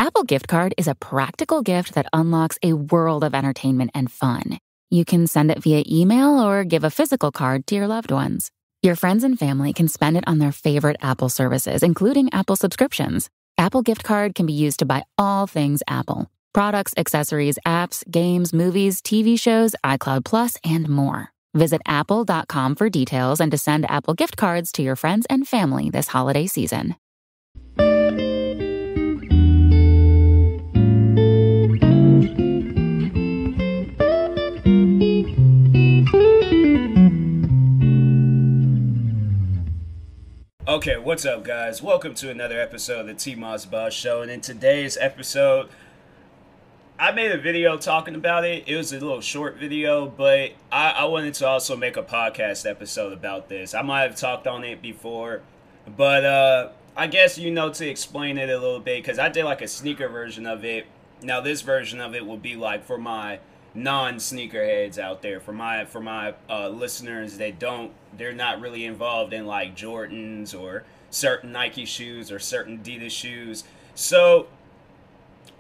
Apple Gift Card is a practical gift that unlocks a world of entertainment and fun. You can send it via email or give a physical card to your loved ones. Your friends and family can spend it on their favorite Apple services, including Apple subscriptions. Apple Gift Card can be used to buy all things Apple. Products, accessories, apps, games, movies, TV shows, iCloud Plus, and more. Visit apple.com for details and to send Apple Gift Cards to your friends and family this holiday season. Okay, what's up, guys? Welcome to another episode of the TMossBoss Show, and in today's episode, I made a video talking about it. It was a little short video, but I wanted to also make a podcast episode about this. I might have talked on it before, but I guess, to explain it a little bit, because I did like a sneaker version of it. Now, this version of it will be like for my non-sneakerheads out there, for my listeners that they're not really involved in like Jordans or certain Nike shoes or certain Adidas shoes. So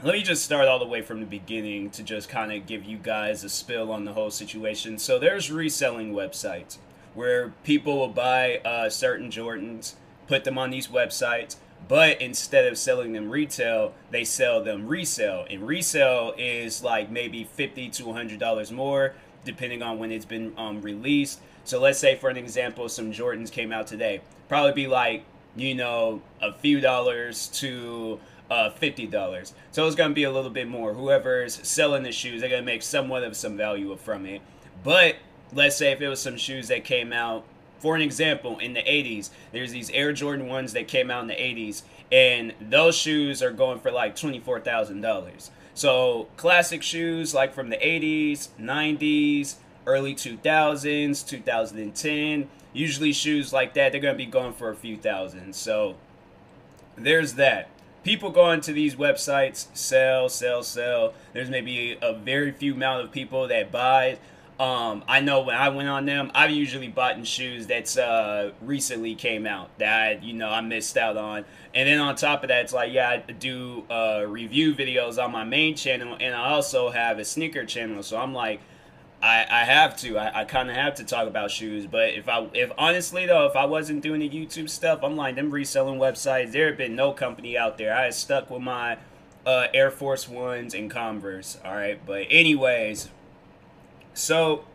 let me just start all the way from the beginning to just kind of give you guys a spill on the whole situation. So there's reselling websites where people will buy certain Jordans, put them on these websites, but instead of selling them retail, they sell them resale. And resale is like maybe $50 to $100 more, depending on when it's been released. So let's say, for an example, some Jordans came out today. Probably be like, a few dollars to $50. So it's going to be a little bit more. Whoever's selling the shoes, they're going to make somewhat of some value from it. But let's say if it was some shoes that came out, for an example, in the 80s, there's these Air Jordan 1s that came out in the 80s, and those shoes are going for like $24,000. So classic shoes like from the 80s, 90s, early 2000s, 2010, usually shoes like that, they're going to be going for a few thousand. So there's that. People go onto these websites, sell. There's maybe a very few amount of people that buy. I know when I went on them, I've usually bought in shoes that's recently came out that I missed out on. And then on top of that, it's like, yeah, I do review videos on my main channel, and I also have a sneaker channel. So I'm like, I kind of have to talk about shoes. But if honestly though, if I wasn't doing the YouTube stuff, I'm like, them reselling websites, there have been no company out there. I stuck with my Air Force Ones and Converse. All right, but anyways. So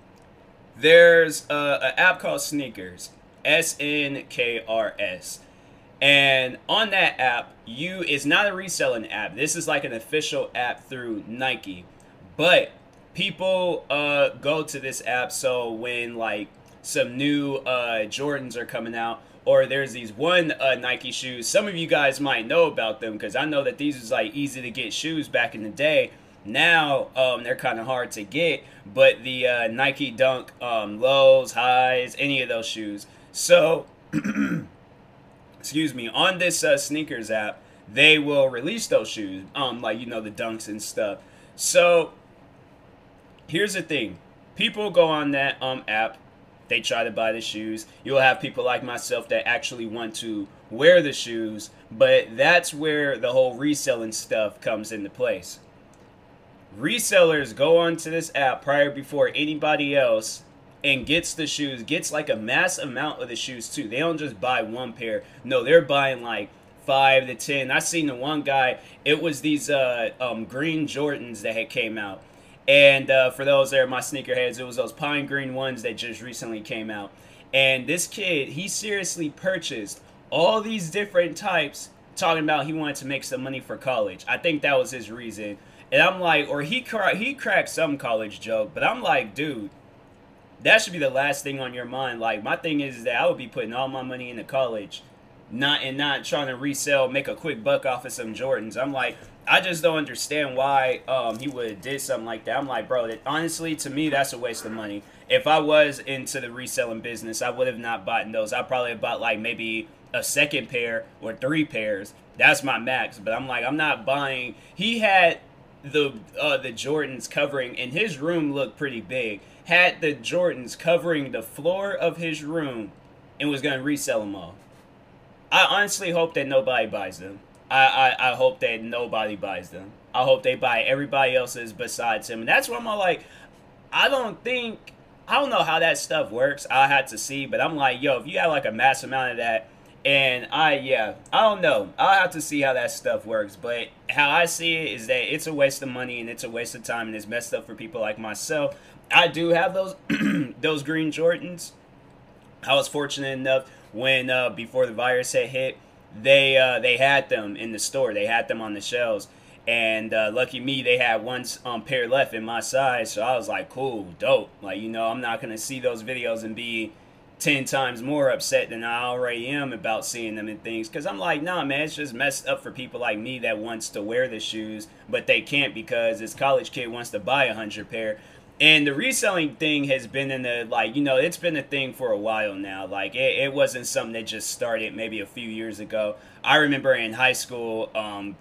there's an app called Sneakers, SNKRS. And on that app, it's not a reselling app. This is like an official app through Nike. But people go to this app, so when like some new Jordans are coming out, or there's these one Nike shoes, some of you guys might know about them, because I know that these was like easy to get shoes back in the day. Now they're kind of hard to get, but the Nike Dunk lows, highs, any of those shoes. So, excuse me, on this sneakers app, they will release those shoes, like the Dunks and stuff. So here's the thing: people go on that app, they try to buy the shoes. You'll have people like myself that actually want to wear the shoes, but that's where the whole reselling stuff comes into place. Resellers go onto this app before anybody else and gets the shoes, gets like a mass amount of the shoes too. They don't just buy one pair. No, they're buying like 5 to 10. I seen the one guy, it was these green Jordans that had came out. And for those that are my sneakerheads, it was those pine green ones that just recently came out. And this kid, he seriously purchased all these different types, talking about he wanted to make some money for college. I think that was his reason. And I'm like, or he cracked some college joke, but I'm like, dude, that should be the last thing on your mind. Like, my thing is that I would be putting all my money into college, not trying to resell, make a quick buck off of some Jordans. I'm like, I just don't understand why he would have did something like that. I'm like, bro, honestly, to me, that's a waste of money. If I was into the reselling business, I would have not bought those. I probably have bought like maybe a second pair or 3 pairs. That's my max. But I'm like, I'm not buying. He had the Jordans covering, and his room looked pretty big, had the Jordans covering the floor of his room and was going to resell them all. I honestly hope that nobody buys them. I hope that nobody buys them. I hope they buy everybody else's besides him. And that's why I'm all like, I don't know how that stuff works. I had to see, but I'm like, yo, if you have like a mass amount of that, and I don't know. I'll have to see how that stuff works. But how I see it is that it's a waste of money and it's a waste of time and it's messed up for people like myself. I do have those those green Jordans. I was fortunate enough when before the virus had hit, they had them in the store. They had them on the shelves. And lucky me, they had one pair left in my size. So I was like, cool, dope. Like, you know, I'm not going to see those videos and be 10 times more upset than I already am about seeing them and things. Because I'm like, nah, man, it's just messed up for people like me that wants to wear the shoes, but they can't because this college kid wants to buy 100 pair. And the reselling thing has been in the, like, you know, it's been a thing for a while now. Like, it wasn't something that just started maybe a few years ago. I remember in high school,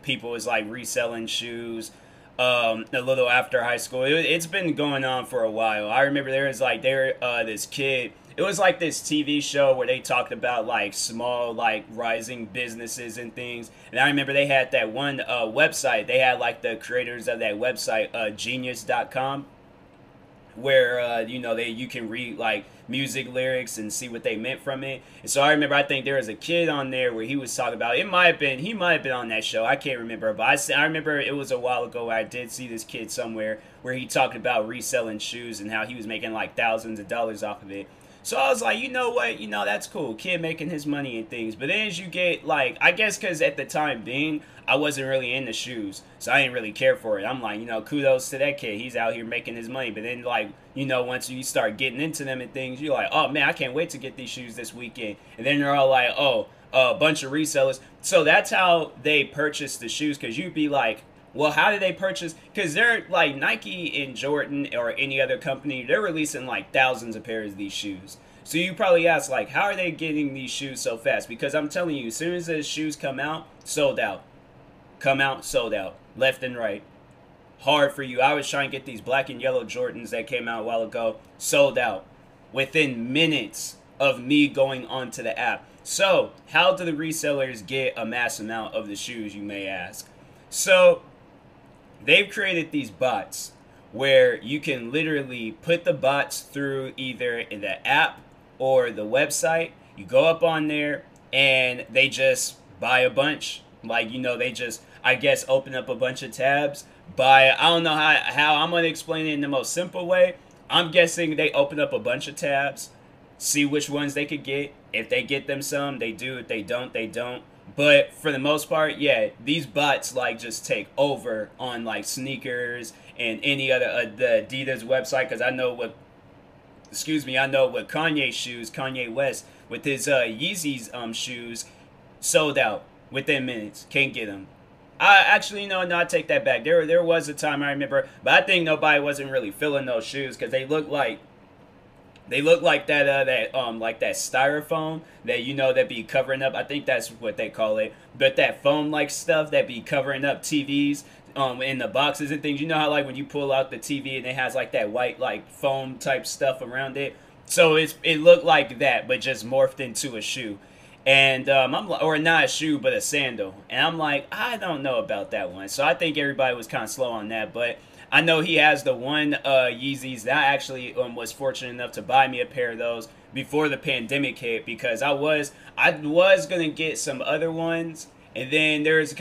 people was, like, reselling shoes a little after high school. It's been going on for a while. I remember there was, like, this kid. It was, like, this TV show where they talked about, like, small, like, rising businesses and things. And I remember they had that one website. They had, like, the creators of that website, genius.com. Where you know, you can read like music lyrics and see what they meant from it. And so I remember, I think there was a kid on there where he was talking about, he might have been on that show, I can't remember, but I remember it was a while ago where I did see this kid somewhere where he talked about reselling shoes and how he was making like thousands of dollars off of it. So I was like, you know what, you know, that's cool, kid making his money and things. But then as you get, like, I guess because at the time being, I wasn't really into shoes, so I didn't really care for it. I'm like, you know, kudos to that kid, he's out here making his money. But then, like, you know, once you start getting into them and things, you're like, oh man, I can't wait to get these shoes this weekend. And then they're all like, oh, a bunch of resellers. So that's how they purchase the shoes, because you'd be like, well, how did they purchase? Because they're like Nike and Jordan or any other company, they're releasing like thousands of pairs of these shoes. So you probably ask, like, how are they getting these shoes so fast? Because I'm telling you, as soon as the shoes come out, sold out. Come out, sold out. Left and right. Hard for you. I was trying to get these black and yellow Jordans that came out a while ago. Sold out. Within minutes of me going onto the app. So, how do the resellers get a mass amount of the shoes, you may ask? So, they've created these bots where you can literally put the bots through either in the app or the website. You go up on there and they just buy a bunch. Like, you know, they just, I guess, open up a bunch of tabs. I don't know how I'm going to explain it in the most simple way. I'm guessing they open up a bunch of tabs, see which ones they could get. If they get them some, they do. If they don't, they don't. But for the most part, yeah, these bots like just take over on like sneakers and any other the Adidas website. Because I know what Kanye's shoes, Kanye West, with his Yeezys shoes, sold out within minutes. Can't get them. I actually, no, I take that back. There was a time I remember, but I think nobody wasn't really feeling those shoes because they look like that like that styrofoam that, you know, that be covering up. I think that's what they call it. But that foam like stuff that be covering up TVs in the boxes and things. You know how like when you pull out the TV and it has like that white like foam type stuff around it. So it looked like that, but just morphed into a shoe. And I'm like, or not a shoe, but a sandal. And I'm like, I don't know about that one. So I think everybody was kind of slow on that. But I know he has the one Yeezys that I actually was fortunate enough to buy me a pair of those before the pandemic hit, because I was gonna get some other ones. And then there's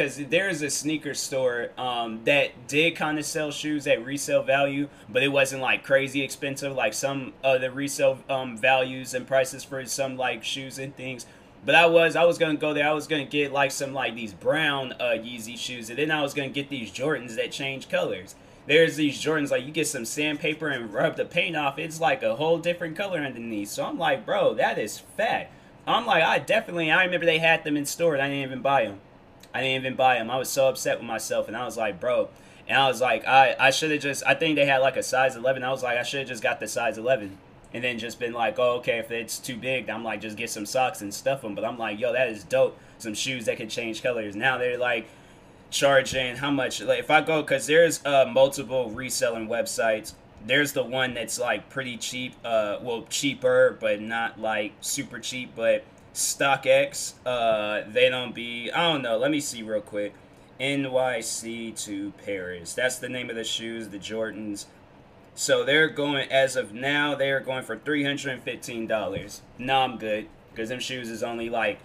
a sneaker store that did kind of sell shoes at resale value, but it wasn't like crazy expensive like some of the resale values and prices for some like shoes and things. But I was gonna go there. I was gonna get like some like these brown Yeezy shoes, and then I was gonna get these Jordans that change colors. There's these Jordans, like you get some sandpaper and rub the paint off, it's like a whole different color underneath. So I'm like, bro, that is fat. I'm like, I remember they had them in store and I didn't even buy them. I was so upset with myself, and I was like, bro. And I was like, I should have just, I think they had like a size 11. I was like, I should have just got the size 11. And then just been like, oh, okay, if it's too big, I'm like, just get some socks and stuff them. But I'm like, yo, that is dope. Some shoes that can change colors. Now they're like charging how much? Like if I go, because there's multiple reselling websites. There's the one that's like pretty cheap, well, cheaper, but not like super cheap, but StockX. They don't be, I don't know, let me see real quick. NYC to Paris. That's the name of the shoes, the Jordans. So they're going, as of now, they're going for $315. No, I'm good, because them shoes is only like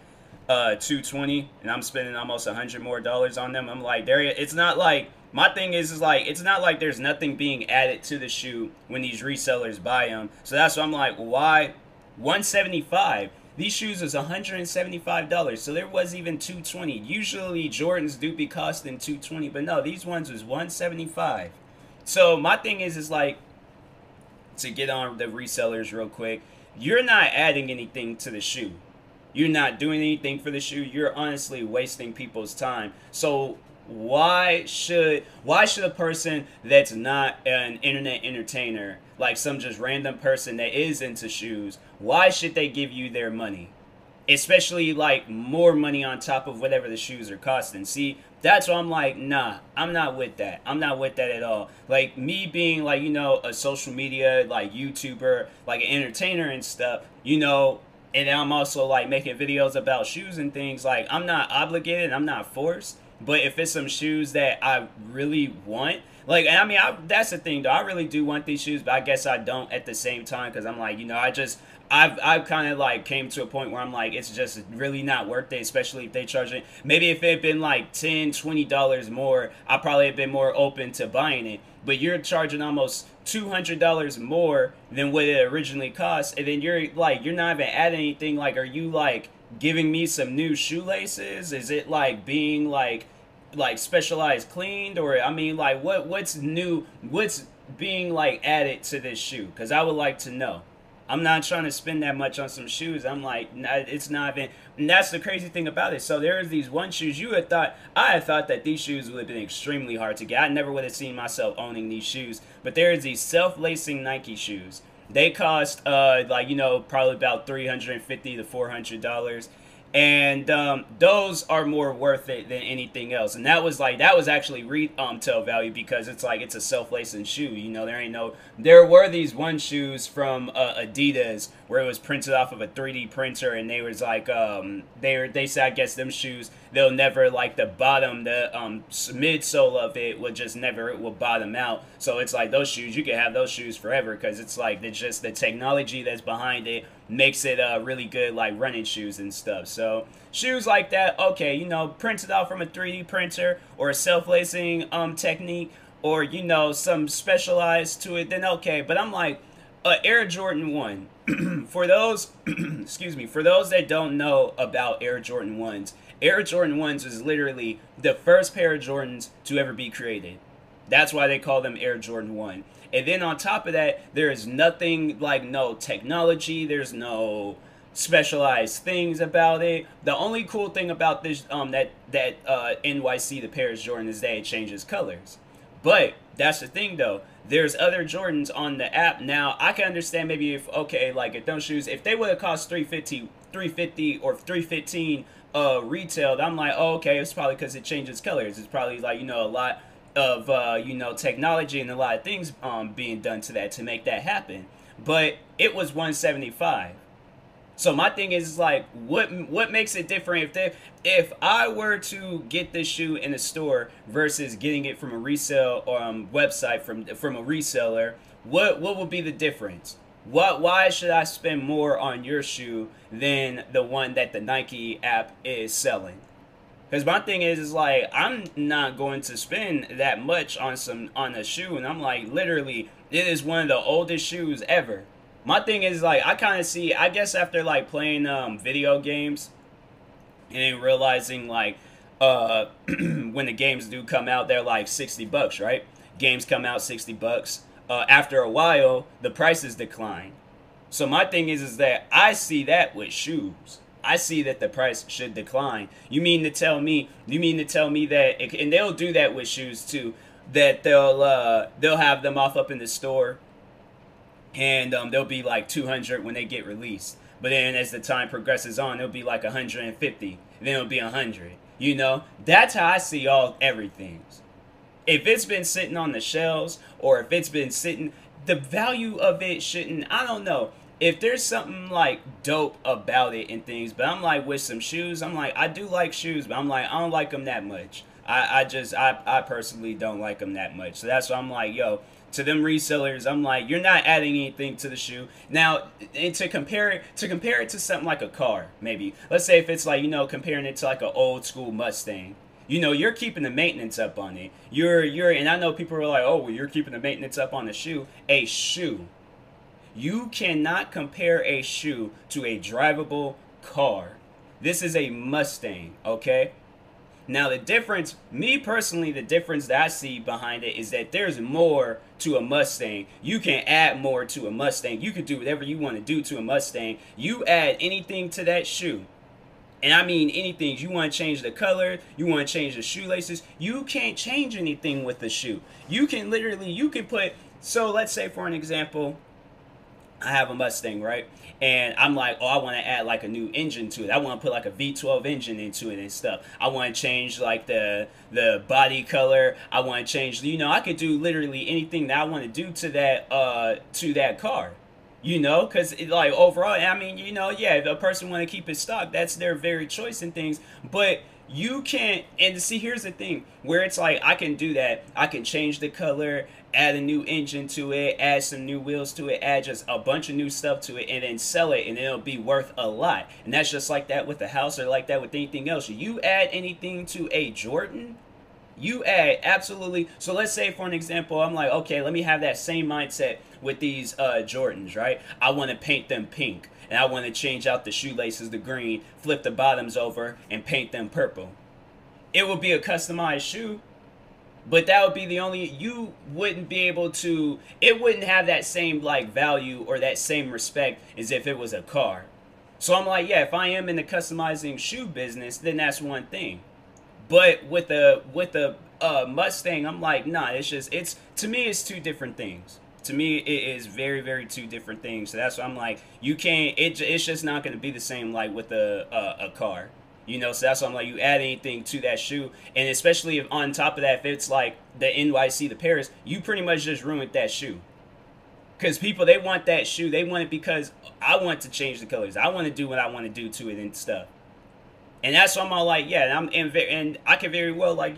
$220, and I'm spending almost $100 more on them. I'm like, it's not like, my thing is like, it's not like there's nothing being added to the shoe when these resellers buy them. So that's why I'm like, why $175? These shoes is $175, so there was even $220. Usually Jordans do be costing $220, but no, these ones was $175. So my thing is like, to get on the resellers real quick, you're not adding anything to the shoe. You're not doing anything for the shoe. You're honestly wasting people's time. So why should a person that's not an internet entertainer, like some just random person that is into shoes, why should they give you their money? Especially like more money on top of whatever the shoes are costing. See, that's why I'm like, nah, I'm not with that. I'm not with that at all. Like me being like, you know, a social media like YouTuber, like an entertainer and stuff, you know, and I'm also like making videos about shoes and things. Like I'm not obligated, I'm not forced. But if it's some shoes that I really want, like, I mean, that's the thing though. I really do want these shoes, but I guess I don't at the same time, because I'm like, you know, I've kind of like came to a point where I'm like, it's just really not worth it, especially if they charge it. Maybe if it had been like $10, $20 more, I probably have been more open to buying it. But you're charging almost $200 more than what it originally cost, and then you're like, you're not even adding anything. Like, are you like giving me some new shoelaces? Is it like being like specialized cleaned? Or I mean, like what's new, what's being like added to this shoe? Because I would like to know. I'm not trying to spend that much on some shoes. I'm like, it's not even, and that's the crazy thing about it. So there's these one shoes, I had thought that these shoes would have been extremely hard to get. I never would have seen myself owning these shoes. But there's these self-lacing Nike shoes. They cost like, you know, probably about $350 to $400. And those are more worth it than anything else. And that was actually retail value, because it's like, it's a self-lacing shoe. You know, there were these one shoes from Adidas where it was printed off of a 3D printer, and they was like, they said, I guess them shoes, they'll never, like the bottom, the midsole of it would just never, it will bottom out. So it's like those shoes, you can have those shoes forever, because it's like, it's just the technology that's behind it makes it really good, like running shoes and stuff. So shoes like that, okay, you know, printed out from a 3D printer or a self-lacing technique, or, you know, some specialized to it, then okay. But I'm like, Air Jordan 1, for those excuse me, for those that don't know about Air Jordan 1s, Air Jordan 1s is literally the first pair of Jordans to ever be created. That's why they call them Air Jordan 1. And then on top of that, there is nothing, like no technology, there's no specialized things about it. The only cool thing about this that NYC, the Paris Jordan, is that it changes colors. But that's the thing though, there's other Jordans on the app. Now I can understand maybe if, okay, like if those shoes, if they would have cost $350 or $315 retailed, I'm like, oh, okay, it's probably because it changes colors. It's probably like, you know, a lot of you know, technology and a lot of things being done to that to make that happen. But it was $175. So my thing is like, what makes it different if I were to get this shoe in a store versus getting it from a resale website from a reseller? What would be the difference? Why should I spend more on your shoe than the one that the Nike app is selling? Because my thing is like, I'm not going to spend that much on a shoe, and I'm like, literally, it is one of the oldest shoes ever. My thing is like, I kind of see, I guess after like playing video games and realizing like when the games do come out, they're like $60, right? Games come out $60. After a while, the prices decline. So my thing is that I see that with shoes. I see that the price should decline. You mean to tell me that, and they'll do that with shoes too, that they'll have them up in the store, and they'll be like 200 when they get released. But then as the time progresses on, it'll be like 150, then it'll be 100. You know, that's how I see everything. If it's been sitting on the shelves, or if it's been sitting, the value of it shouldn't, I don't know. if there's something like dope about it and things, but I'm like with some shoes, I'm like, I do like shoes, but I'm like, I don't like them that much. I personally don't like them that much. So that's why I'm like, yo, to them resellers, I'm like, you're not adding anything to the shoe. Now, and to compare it to something like a car, maybe. Let's say if it's like, comparing it to like an old school Mustang. You're keeping the maintenance up on it. And I know people are like, oh, well, you're keeping the maintenance up on the shoe. A shoe. You cannot compare a shoe to a drivable car. This is a Mustang, okay? Now the difference, me personally, the difference that I see behind it is that there's more to a Mustang. You can add more to a Mustang. You can do whatever you want to do to a Mustang. You add anything to that shoe. And I mean anything. You want to change the color, you want to change the shoelaces. You can't change anything with the shoe. You can put, so let's say for an example, I have a Mustang, right? And I'm like, oh, I want to add like a new engine to it. I want to put like a V12 engine into it and stuff. I want to change like the body color. I want to change, I could do literally anything that I want to do to that car. Because like overall, I mean, yeah, if a person want to keep it stock, that's their very choice and things. But you can't, and see, here's the thing, where it's like, I can do that. I can change the color, add a new engine to it, add some new wheels to it, add just a bunch of new stuff to it, and then sell it, and it'll be worth a lot. And that's just like that with the house, or like that with anything else. You add anything to a Jordan, you add absolutely. So let's say for an example, I'm like, okay, let me have that same mindset with these Jordans, right? I want to paint them pink, and I want to change out the shoelaces to green, flip the bottoms over, and paint them purple. It would be a customized shoe, but that would be the only, you wouldn't be able to, it wouldn't have that same like value or that same respect as if it was a car. So I'm like, yeah, if I am in the customizing shoe business, then that's one thing. But with the Mustang, I'm like, nah, it's to me, it's two different things. To me, it is very, very two different things. So that's why I'm like, you can't, it's just not going to be the same like with a car. So that's why I'm like, you add anything to that shoe, and especially if on top of that, if it's like the NYC to Paris, you pretty much just ruined that shoe. Because people, they want that shoe, they want it because I want to change the colors. I want to do what I want to do to it and stuff. And that's why I'm all like, yeah, and I can very well, like,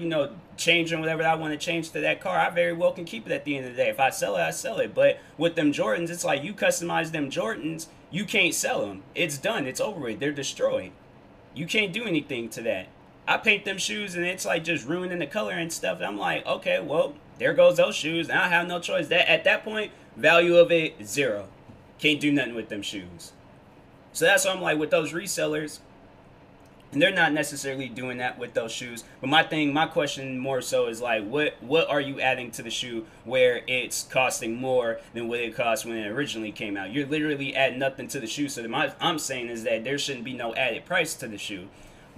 change and whatever I want to change to that car. I very well can keep it at the end of the day. If I sell it, I sell it. But with them Jordans, it's like, you customize them Jordans, you can't sell them. It's done. It's over with. They're destroyed. You can't do anything to that. I paint them shoes, and it's like just ruining the color and stuff. And I'm like, okay, well, there goes those shoes. And I have no choice. That at that point, value of it, zero. Can't do nothing with them shoes. So that's why I'm like, with those resellers, and they're not necessarily doing that with those shoes. But my question more so is like, what are you adding to the shoe where it's costing more than what it cost when it originally came out? You're literally adding nothing to the shoe. So I'm saying is that there shouldn't be no added price to the shoe.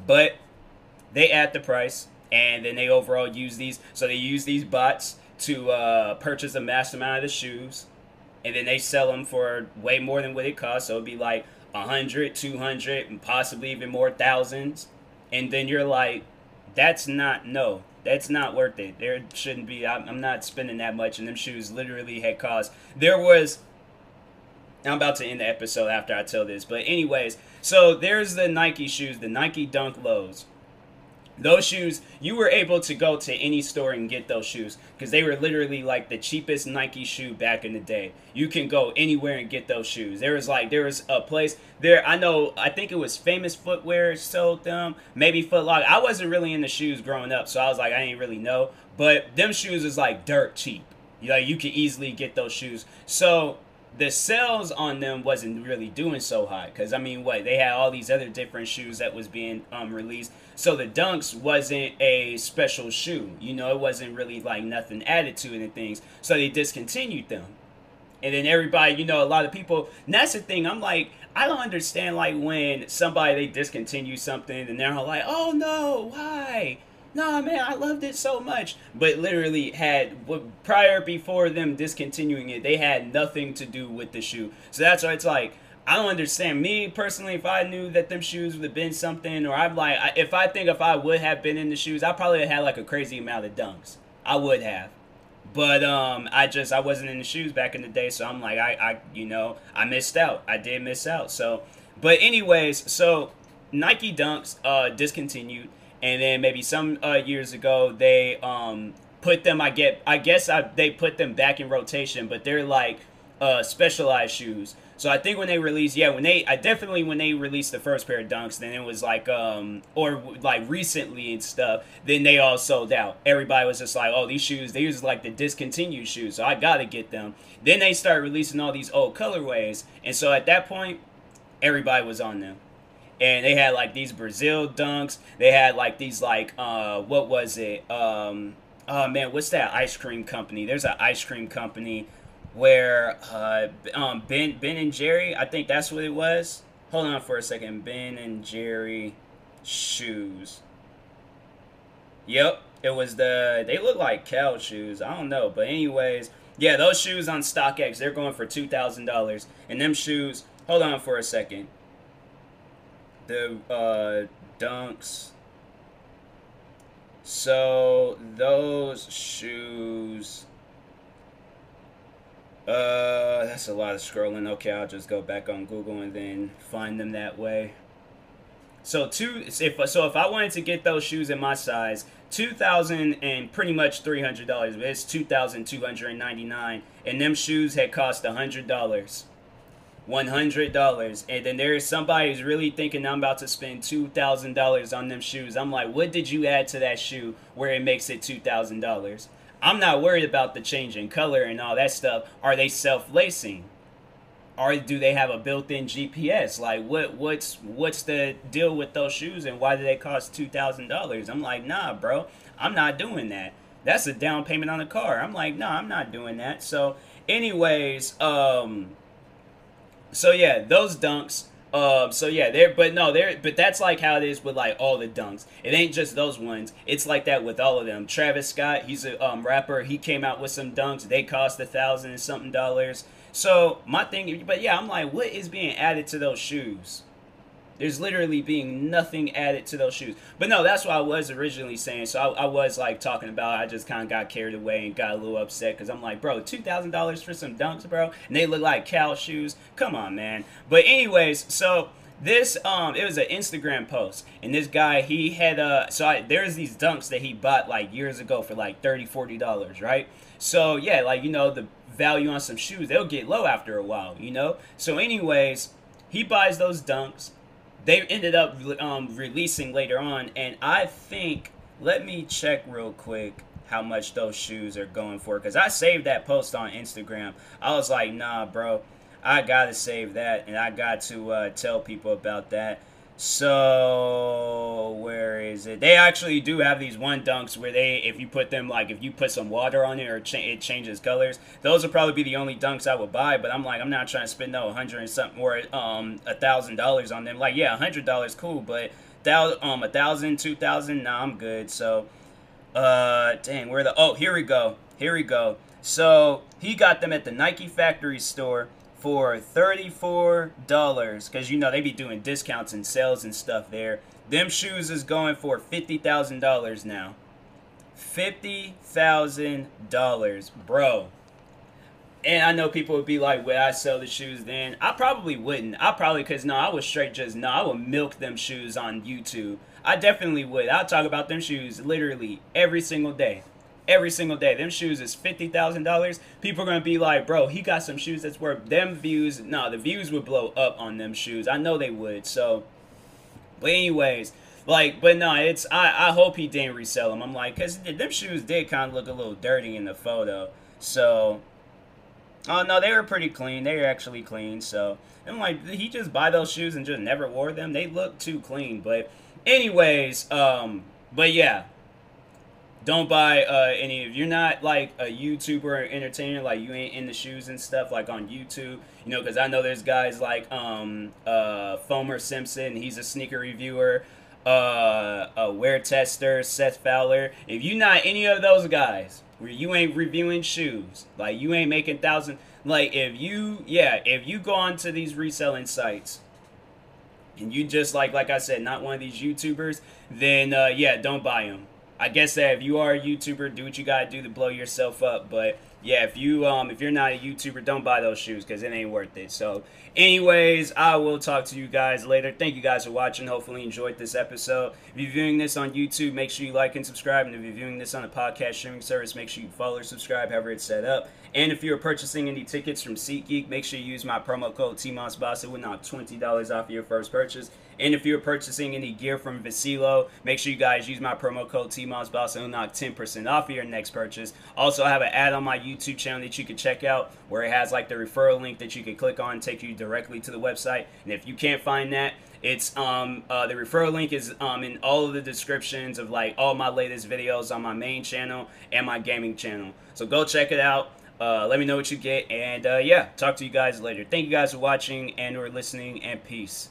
But they add the price, and then they overall use these. So they use these bots to purchase a mass amount of the shoes, and then they sell them for way more than what it costs. So it'd be like 100, 200, and possibly even more thousands. And then you're like, that's not worth it. There shouldn't be, I'm not spending that much. And them shoes literally had cost, I'm about to end the episode after I tell this, but anyways, so there's the Nike shoes, the Nike Dunk Lows. Those shoes, you were able to go to any store and get those shoes because they were literally like the cheapest Nike shoe back in the day. You can go anywhere and get those shoes. There was a place there. I think it was Famous Footwear sold them, maybe Foot Locker. I wasn't really into shoes growing up, so I was like, I didn't really know. But them shoes is like dirt cheap. You could easily get those shoes. So the sales on them wasn't really doing so high because, I mean, they had all these other different shoes that was being released. So the Dunks wasn't a special shoe. It wasn't really like nothing added to it and things. So they discontinued them. And then everybody, a lot of people, and that's the thing, I'm like, I don't understand like when they discontinue something and they're all like, oh no, why? No, man, I loved it so much. But literally before them discontinuing it, they had nothing to do with the shoe. So that's why it's like, I don't understand. Me, personally, if I knew that them shoes would have been something, or if I would have been in the shoes, I probably would have had like a crazy amount of Dunks. I would have. But I wasn't in the shoes back in the day, so I'm like I missed out. I did miss out. So, but anyways, so Nike Dunks discontinued, and then maybe some years ago they put them. They put them back in rotation, but they're like specialized shoes. So I think when they released, when they released the first pair of Dunks, then it was like, or like recently and stuff, then they all sold out. Everybody was just like, oh, these are like the discontinued shoes, so I gotta get them. Then they started releasing all these old colorways, and so at that point, everybody was on them. And they had like these Brazil Dunks. They had like these like, what was it? Oh man, what's that ice cream company? There's an ice cream company where Ben and Jerry, I think that's what it was. Hold on for a second. Ben and Jerry shoes. Yep, it was they look like cow shoes. I don't know, but anyways, yeah, those shoes on StockX, they're going for $2,000. And them shoes, hold on for a second. The Dunks. So those shoes. That's a lot of scrolling. Okay, I'll just go back on Google and then find them that way. So if I wanted to get those shoes in my size, $2,000 and pretty much $300. It's $2,299, and them shoes had cost $100. $100, and then there is somebody who's really thinking I'm about to spend $2,000 on them shoes. I'm like, what did you add to that shoe where it makes it $2,000? I'm not worried about the change in color and all that stuff. Are they self-lacing? Or do they have a built-in GPS? Like, what's the deal with those shoes, and why do they cost $2,000? I'm like, nah, bro, I'm not doing that. That's a down payment on a car. I'm like, nah, I'm not doing that. So, anyways, so yeah, those Dunks. So yeah, but that's like how it is with like all the Dunks. It ain't just those ones. It's like that with all of them. Travis Scott, he's a rapper. He came out with some Dunks. They cost $1,000 and something. So my thing, but yeah, I'm like, what is being added to those shoes? There's literally being nothing added to those shoes. But no, that's what I was originally saying. So I was like talking about, I just kind of got carried away and got a little upset because I'm like, bro, $2,000 for some Dunks, bro, and they look like cow shoes. Come on, man. But anyways, so this it was an Instagram post, and this guy, he had there's these Dunks that he bought like years ago for like $30-$40, right? So yeah, like, you know, the value on some shoes, they'll get low after a while, you know. So anyways, he buys those Dunks. They ended up releasing later on, and I think, let me check real quick how much those shoes are going for, because I saved that post on Instagram. I was like, nah, bro, I gotta save that, and I got to tell people about that. So where is it? They actually do have these one Dunks where if you put them, like, if you put some water on it, or it changes colors. Those would probably be the only Dunks I would buy, but I'm like, I'm not trying to spend no $100 and something or $1,000 on them. Like, yeah, $100 cool, but $1,000, $2,000, nah, I'm good. So dang, here we go. So he got them at the Nike factory store for $34, because, you know, they be doing discounts and sales and stuff there. Them shoes is going for $50,000 now. $50,000, bro. And I know people would be like, would I sell the shoes then? I probably wouldn't. Because I would straight I would milk them shoes on YouTube. I definitely would. I'll talk about them shoes literally every single day. Every single day. Them shoes is $50,000. People are going to be like, bro, he got some shoes that's worth them views. No, the views would blow up on them shoes. I know they would. So, but anyways, like, but no, I hope he didn't resell them. I'm like, because them shoes did kind of look a little dirty in the photo. So, oh no, they were pretty clean. They were actually clean. So, I'm like, did he just buy those shoes and just never wore them? They look too clean. But anyways, but yeah. Don't buy any. If you're not like a YouTuber or entertainer, like you ain't in the shoes and stuff like on YouTube, you know, because I know there's guys like Fomer Simpson. He's a sneaker reviewer, a wear tester, Seth Fowler. If you not any of those guys, where you ain't reviewing shoes, like you ain't making thousands, like if you go onto these reselling sites and you just like I said, not one of these YouTubers, then yeah, don't buy them. I guess that if you are a YouTuber, do what you gotta do to blow yourself up. But yeah, if you're not a YouTuber, don't buy those shoes because it ain't worth it. So, anyways, I will talk to you guys later. Thank you guys for watching. Hopefully, you enjoyed this episode. If you're viewing this on YouTube, make sure you like and subscribe. And if you're viewing this on a podcast streaming service, make sure you follow or subscribe, however it's set up. And if you're purchasing any tickets from SeatGeek, make sure you use my promo code TMossBoss. It will knock $20 off your first purchase. And if you're purchasing any gear from Vecilo, make sure you guys use my promo code TMossBoss. It will knock 10% off of your next purchase. Also, I have an ad on my YouTube channel that you can check out where it has like the referral link that you can click on and take you directly to the website. And if you can't find that, it's the referral link is in all of the descriptions of like all my latest videos on my main channel and my gaming channel. So go check it out. Let me know what you get, and yeah, talk to you guys later. Thank you guys for watching and or listening, and peace.